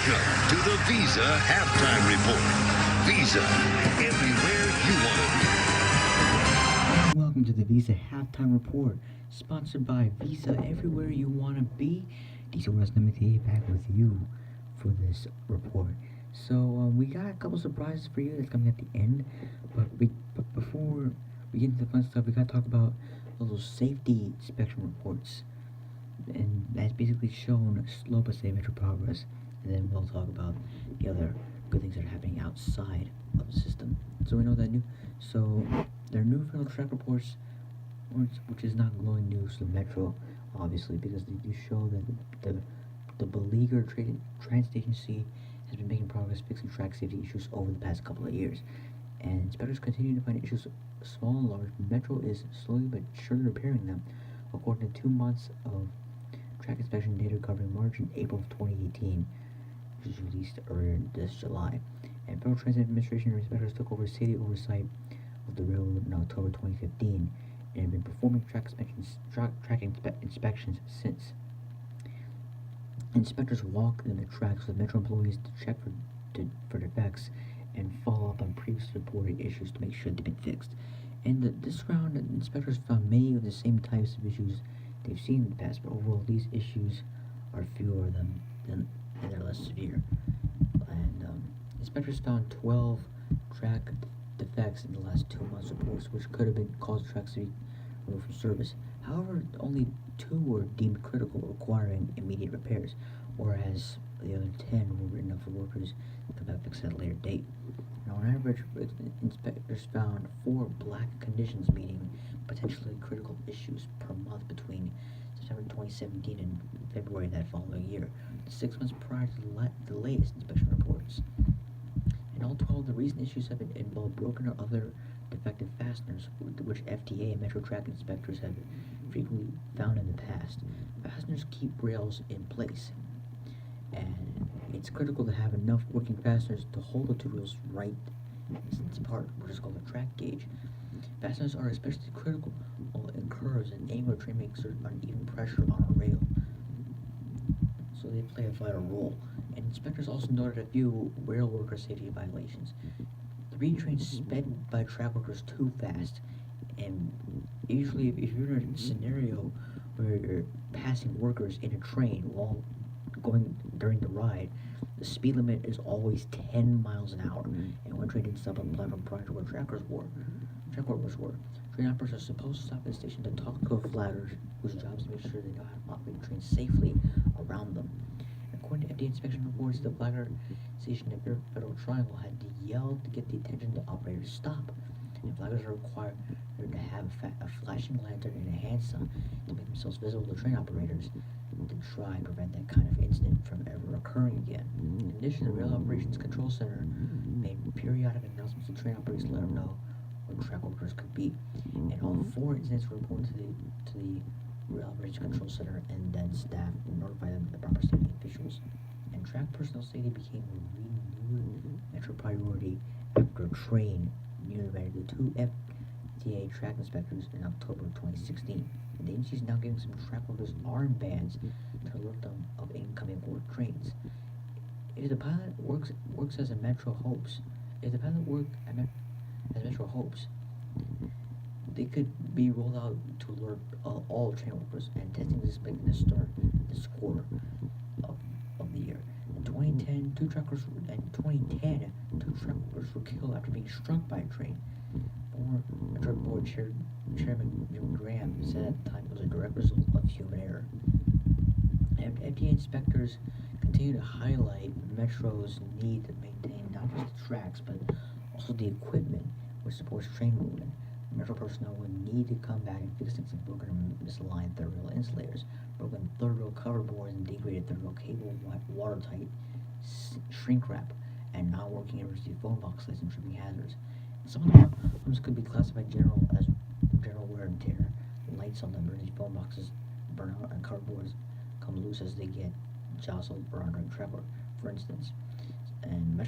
Welcome to the Visa Halftime Report. Visa, everywhere you want to be. Welcome to the Visa Halftime Report, sponsored by Visa, everywhere you want to be. DC West Timothy back with you for this report. So we got a couple surprises for you that's coming at the end, but before we get into the fun stuff, we gotta talk about those safety inspection reports, and that's basically shown slow but steady metro progress. And then we'll talk about the other good things that are happening outside of the system. So we know that there are new federal track reports, which is not glowing news to the metro, obviously, because they do show that the beleaguered transit agency has been making progress fixing track safety issues over the past couple of years. And inspectors continue to find issues small and large. Metro is slowly but surely repairing them, according to 2 months of track inspection data covering March and April of 2018, which was released earlier this July. And Federal Transit Administration inspectors took over city oversight of the railroad in October 2015 and have been performing track inspections since. Inspectors walk the tracks with Metro employees to check for defects and follow up on previously reported issues to make sure they've been fixed. And this round, inspectors found many of the same types of issues they've seen in the past, but overall these issues are fewer than and they're less severe. And inspectors found 12 track defects in the last 2 months' reports, which could have been caused tracks to be removed from service. However, only 2 were deemed critical, requiring immediate repairs, whereas the other 10 were written up for workers to come back fixed at a later date. Now, on average, inspectors found 4 black conditions, meaning potentially critical issues, per month between September 2017 and February that following year, 6 months prior to the latest inspection reports. In all 12, the recent issues have involved broken or other defective fasteners, which FTA and Metro track inspectors have frequently found in the past. Fasteners keep rails in place, and it's critical to have enough working fasteners to hold the 2 rails right apart, which is called a track gauge. Fasteners are especially critical in curves and angular train makes uneven pressure on a rail, so they play a vital role. And inspectors also noted a few rail worker safety violations. 3 trains sped by track workers too fast, and usually if you're in a scenario where you're passing workers in a train while going during the ride, the speed limit is always 10 miles an hour, and one train didn't stop on the platform prior to where track workers were. Train operators are supposed to stop at the station to talk to flaggers whose job is to make sure they know how to operate trains safely around them. According to FDA inspection reports, the flagger station at Federal Triangle had to yell to get the attention of the operator to stop. And flaggers are required to have a flashing lantern and a hand sign to make themselves visible to train operators to try and prevent that kind of incident from ever occurring again. In addition, the Rail Operations Control Center made periodic announcements to train operators to let them know where track workers could be. And all 4 incidents were reported to the Rail Operations Control Center, and then staff notified them of the proper safety officials. And track personnel safety became a renewed metro priority after a train nearly ran into 2 FTA track inspectors in October of 2016. And the agency is now giving some track workers armbands to alert them of incoming work trains. If the pilot works as a Metro hopes, they could be rolled out to alert all train workers, and testing is expected to start this quarter of the year. In 2010, 2 track workers were killed after being struck by a train. Former Metro Board Chairman Jim Graham said at the time it was a direct result of human error. And FDA inspectors continue to highlight Metro's need to maintain not just the tracks, but also the equipment which supports train movement. Metro personnel will need to come back and fix things like broken and misaligned third rail insulators, broken third rail cover boards, and degraded third rail cable, watertight shrink wrap, and not working emergency phone boxes and tripping hazards. And some of the problems could be classified as general wear and tear. Lights on the emergency phone boxes burn out, and cover boards come loose as they get jostled or under track work, for instance. And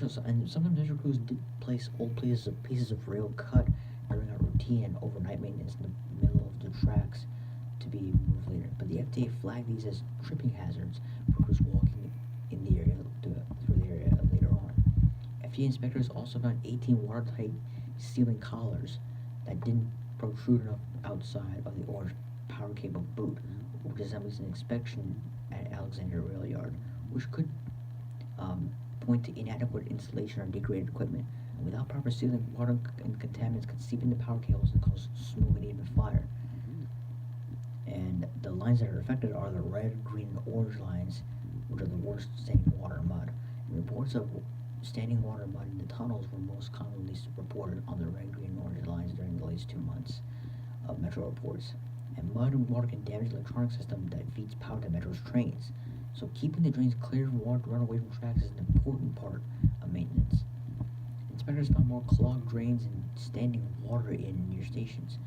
sometimes Metro crews did place old pieces of rail cut during our routine and overnight maintenance in the middle of the tracks to be removed later. But the FDA flagged these as tripping hazards for crews walking in the area through the area later on. FDA inspectors also found 18 watertight ceiling collars that didn't protrude enough outside of the orange power cable boot, which resembles an inspection at Alexandria Rail Yard, which could point to inadequate installation or degraded equipment. And without proper sealing, water and contaminants could seep into power cables and cause smoke and even fire. And the lines that are affected are the red, green, and orange lines, which are the worst standing water and mud. And reports of standing water and mud in the tunnels were most commonly reported on the red, green, and orange lines during the latest 2 months of Metro reports. And mud and water can damage the electronic system that feeds power to Metro's trains. So keeping the drains clear of water to run away from tracks is an important part of maintenance. Inspectors found more clogged drains and standing water in near stations,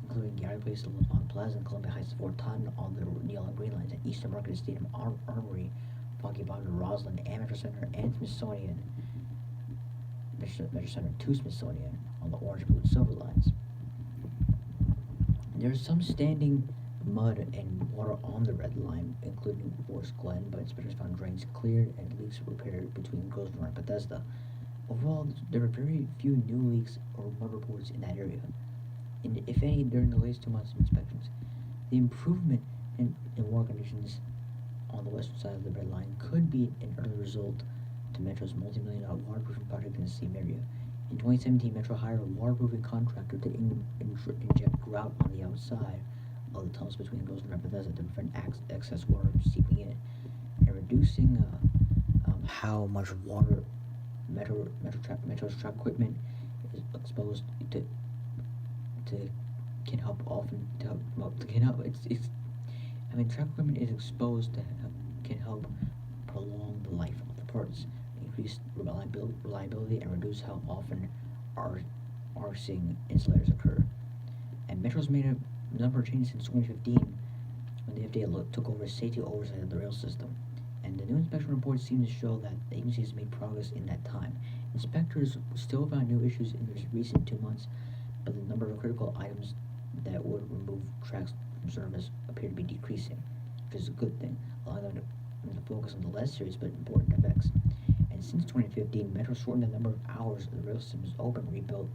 including Gary Place, Levant Plaza, and Columbia Heights, Fort Totten on the Neil and Green lines, at Eastern Market Stadium, Armory, Foggy Bottom, Roslyn, and Metro Center, and Smithsonian, Metro Center to Smithsonian on the orange, blue, and silver lines. There's some standing mud and water on the red line, including Forest Glen, but inspectors found drains cleared and leaks repaired between Grosvenor and Bethesda. Overall, there were very few new leaks or mud reports in that area, and if any, during the latest 2 months of inspections. The improvement in water conditions on the western side of the red line could be an early result to Metro's multi-million-dollar waterproofing project in the same area. In 2017, Metro hired a waterproofing contractor to inject grout on the outside of the tunnels between Grosvenor and Bethesda to prevent excess water from seeping in, and reducing how much water Metro's track equipment is exposed to can help often to help, well, can help track equipment is exposed to can help prolong the life of the parts, increase reliability, and reduce how often arcing insulators occur. And Metro's made a number of changes since 2015 when the FDA took over safety oversight of the rail system. And the new inspection reports seem to show that the agency has made progress in that time. Inspectors still found new issues in the recent 2 months, but the number of critical items that would remove tracks from service appear to be decreasing, which is a good thing, allowing them to focus on the less serious but important effects. And since 2015, Metro shortened the number of hours the rail system is open, rebuilt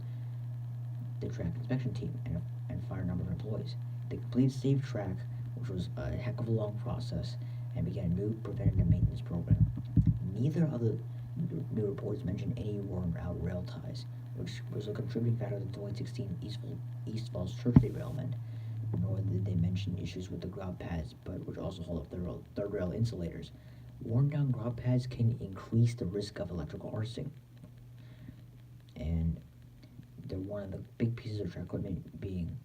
the track inspection team, and fired a number of employees. They completed Safe Track, which was a heck of a long process, and began a new preventative maintenance program. Neither of the new reports mentioned any worn-out rail ties, which was a contributing factor to the 2016 East Falls Church derailment, nor did they mention issues with the grout pads, but which also hold up the third rail insulators. Worn-down grout pads can increase the risk of electrical arcing, and they're one of the big pieces of track equipment being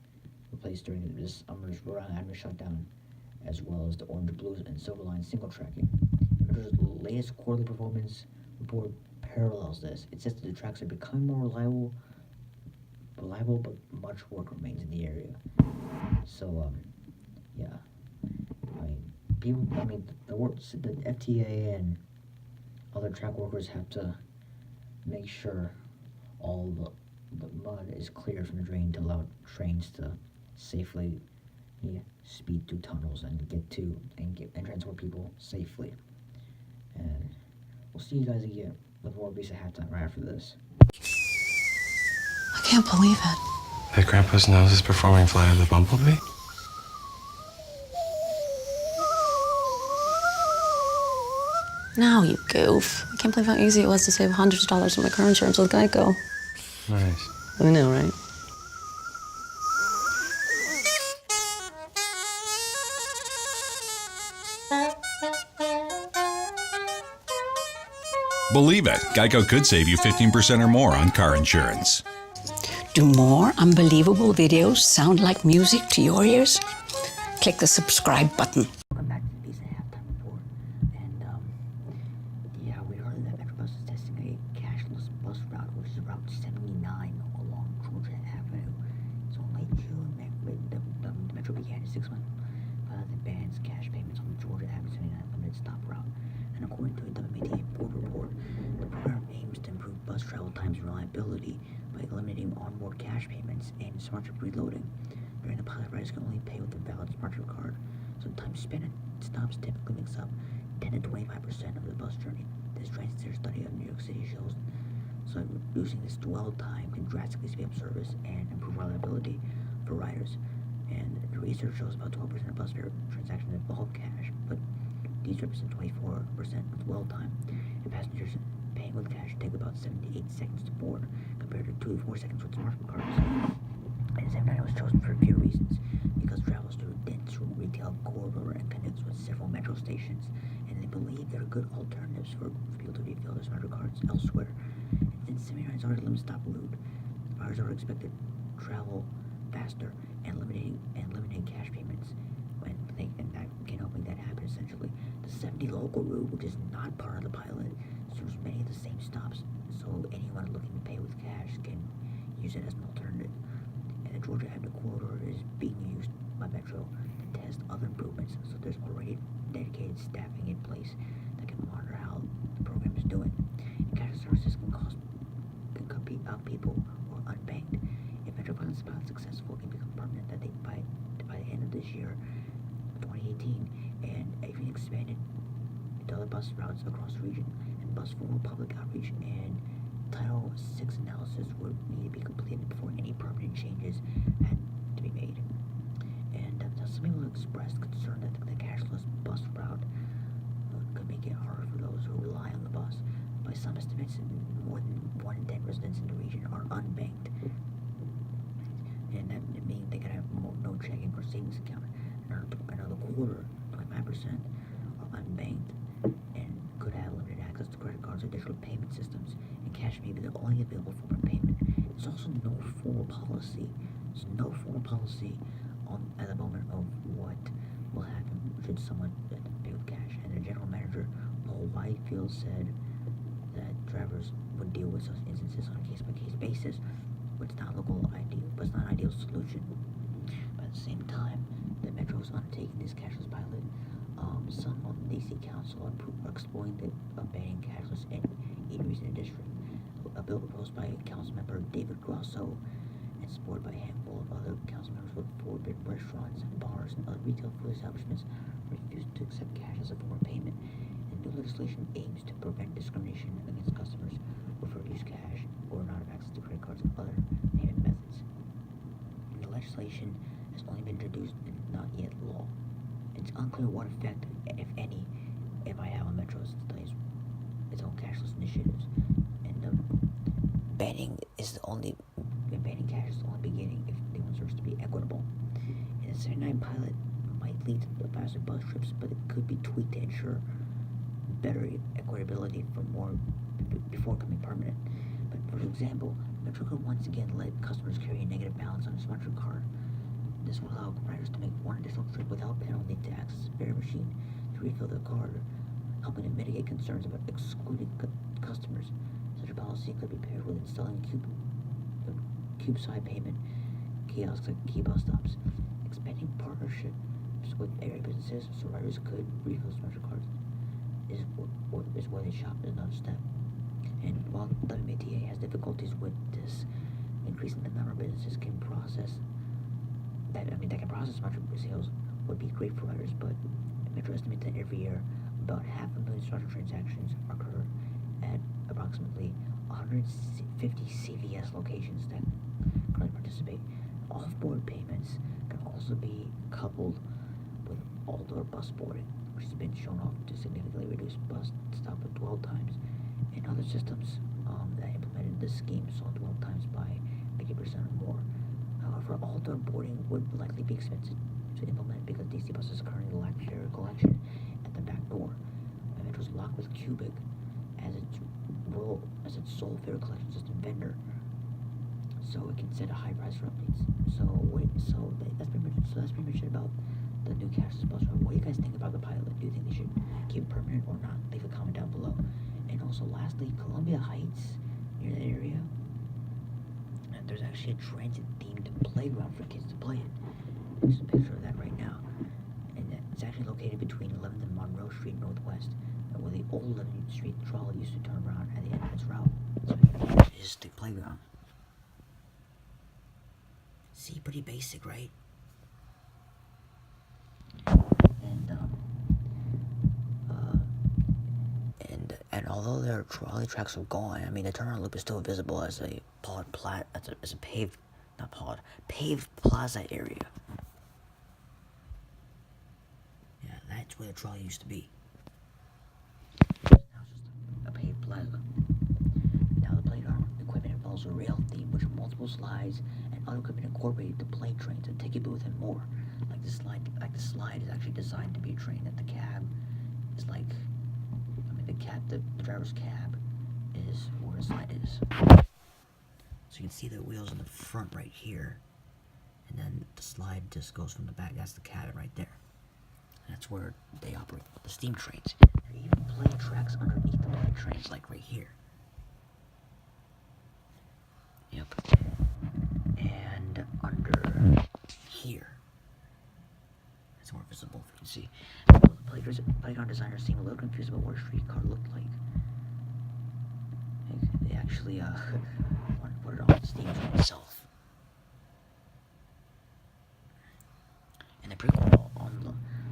replaced during this summer's Rhode Island shutdown, as well as the orange, blues, and silver line single tracking. Metro's latest quarterly performance report parallels this. It says that the tracks are becoming more reliable, but much work remains in the area. So, yeah. The FTA and other track workers have to make sure all the mud is cleared from the drain to allow trains to safely speed through tunnels and get transport people safely. And we'll see you guys again with more Visa Halftime right after this. I can't believe it. That Grandpa's nose is performing Flight of the Bumblebee? Now, you goof. I can't believe how easy it was to save hundreds of dollars on my car insurance with Geico. Nice. I know, right? Believe it, Geico could save you 15% or more on car insurance. Do more unbelievable videos sound like music to your ears? Click the subscribe button. Welcome back to the Visa Halftime Report. And, we heard that Metrobus is testing a cashless bus route, which is Route 79 along Georgia Avenue. So in late June, the Metro began a 6-month pilot that bans cash payments on the Georgia Avenue 79 limited stop route. And according to a WMATA board report, the program aims to improve bus travel times and reliability by eliminating onboard cash payments and smart trip reloading. During the pilot, riders can only pay with a valid smart trip card, so time spent at stops typically makes up 10 to 25% of the bus journey. This transitory study of New York City shows so reducing this dwell time can drastically speed up service and improve reliability for riders. And the research shows about 12% of bus fare transactions involve cash, but these represent 24% of dwell time, and passengers paying with cash take about 7 to 8 seconds to board, compared to 2 to 4 seconds with smart cards. And 79 was chosen for a few reasons, because it travels through a dense retail corridor and connects with several metro stations, and they believe there are good alternatives for people to refill their smart cards elsewhere. And since 79 is already limited stop route, riders are expected to travel faster and eliminating cash payments and that can help make that happen. Essentially, the 70 local route, which is not part of the pilot, serves many of the same stops, so anyone looking to pay with cash can use it as an alternative. And the Georgia Avenue corridor is being used by Metro to test other improvements, so there's already dedicated staffing in place that can monitor how the program is doing. And cash services can compete out people who are unbanked. If Metro finds the pilot successful, it can become permanent that they by the end of this year, 2018, and even expanded to other bus routes across the region. And bus formal public outreach and Title VI analysis would need to be completed before any permanent changes had to be made. And some people expressed concern that the cashless bus route could make it harder for those who rely on the bus. By some estimates, more than 1 in 10 residents in the region are unbanked, and that means they could have no checking or savings account. Another quarter, 25%, are unbanked and could have limited access to credit cards or digital payment systems, and cash may be the only available form of payment. There's also no formal policy. There's no formal policy at the moment of what will happen should someone pay with cash. And the general manager, Paul Whitefield, said that drivers would deal with such instances on a case-by-case basis, but it's not an ideal solution. But at the same time, the Metro is undertaking this cashless pilot. Some on the DC Council are exploring banning cashless in eateries in the district. A bill proposed by Council Member David Grosso and supported by a handful of other council members would forbid restaurants, bars, and other retail food establishments refusing to accept cash as a form of payment. And new legislation aims to prevent discrimination against customers who prefer to use cash or not have access to credit cards and other payment methods. And the legislation has only been introduced and not yet law. It's unclear what effect, if any, it might have on Metro studies its own cashless initiatives. And banning cash is the only beginning if they want service to be equitable. And the 79 pilot might lead to faster bus trips, but it could be tweaked to ensure better equitability before becoming permanent. But for example, Metro could once again let customers carry a negative balance on a smart card. This will allow riders to make one additional trip without penalty to access a fare machine to refill their card, helping to mitigate concerns about excluding customers. Such a policy could be paired with installing cube-side payment kiosks at key bus stops, expanding partnerships with area businesses so riders could refill smart cards is where they shop is another step. And while WMATA has difficulties with this, increasing the number of businesses can process smart sales would be great for riders, but Metro estimates that every year about 500,000 smart transactions occur at approximately 150 CVS locations that currently participate. Off-board payments can also be coupled with all-door bus boarding, which has been shown off to significantly reduce bus stop and dwell times. And other systems that implemented this scheme saw dwell times by 50% or more. However, all-door boarding would likely be expensive to implement because DC buses currently lack fare collection at the back door. Metro's locked with Cubic as its sole fare collection system vendor, so it can set a high price for updates. That's pretty much it about the new cashless bus route. What do you guys think about the pilot? Do you think they should keep it permanent or not? Leave a comment down below. And also, lastly, Columbia Heights, near that area, and there's actually a transit-themed playground for kids to play in. There's a picture of that right now. And it's actually located between 11th and Monroe Street Northwest, where the old 11th Street trolley used to turn around at the end of its route. So it's the playground. See, pretty basic, right? And And although their trolley tracks are gone, I mean the turnaround loop is still visible as a paved plaza area. Yeah, that's where the trolley used to be. Now it's just a paved plaza. Now the plate arm equipment follows a rail theme, which multiple slides and other equipment incorporated the plane trains, a ticket booth, and more. Like the slide is actually designed to be a train. That the cab is like, the driver's cab is where the slide is. So you can see the wheels in the front right here, and then the slide just goes from the back. That's the cabin right there. And that's where they operate the steam trains. There are even plane tracks underneath the plane trains, like right here. Yep. And under here. It's more visible if you can see. The playground designers seem a little confused about what a streetcar looked like. They actually wanted to put it on the steam train itself. And the brick wall on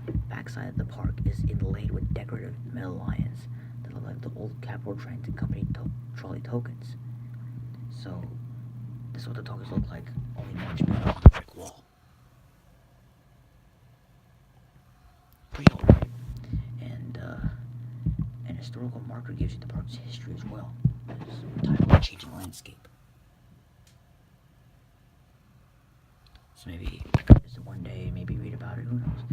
the backside of the park is inlaid with decorative metal lions that look like the old Capital Trains and Company trolley tokens. So this is what the tokens look like, only much better on the brick wall. Pretty old, right? And an historical marker gives you the park's history as well. It's titled "The Changing Landscape." So maybe I could visit one day, maybe read about it, who knows.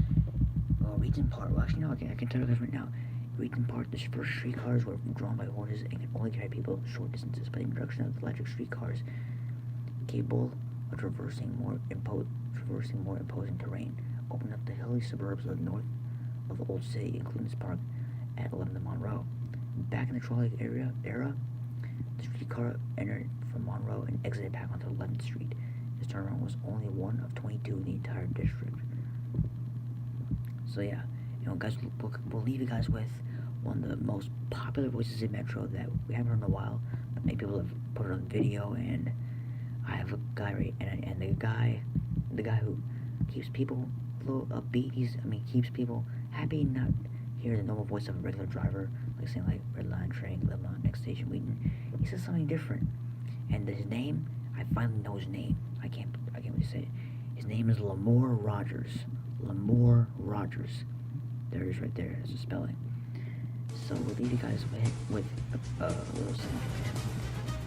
Well, Regent Park, well actually no, I can tell you guys right now. Regent Park, the first streetcars were drawn by horses and could only carry people short distances, but the introduction of electric streetcars capable of traversing more imposing terrain opened up the hilly suburbs of the north of the old city, including this park at 11th and Monroe. Back in the trolley era, the streetcar entered from Monroe and exited back onto 11th Street. This turnaround was only one of 22 in the entire district. So yeah, guys, we'll leave you guys with one of the most popular voices in Metro that we haven't heard in a while, but many people have put it on video, and I have a guy and the guy who keeps people a little upbeat. Keeps people happy, not hearing the normal voice of a regular driver, like saying like red line train, left line, next station, Wheaton. He says something different, and his name, I finally know his name. I can't wait to say it. His name is Lamore Rogers. Lamore Rogers. There it is right there as a spelling. So we'll leave you guys with a little something from him.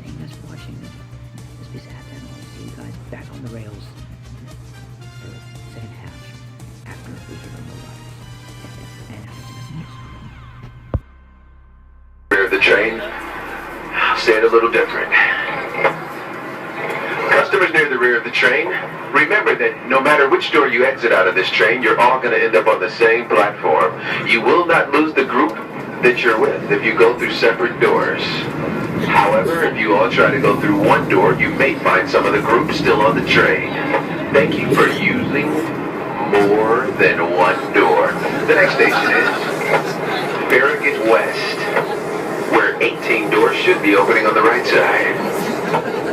Thank you guys for watching this piece of halftime. I'll see you guys back on the rails for the second half after we hear the riders and after some messages. Rear of the train, say it a little different. Customers near the rear of the train, remember that no matter which door you exit out of this train, you're all going to end up on the same platform. You will not lose the group that you're with if you go through separate doors. However, if you all try to go through one door, you may find some of the group still on the train. Thank you for using more than one door. The next station is Farragut West, where 18 doors should be opening on the right side.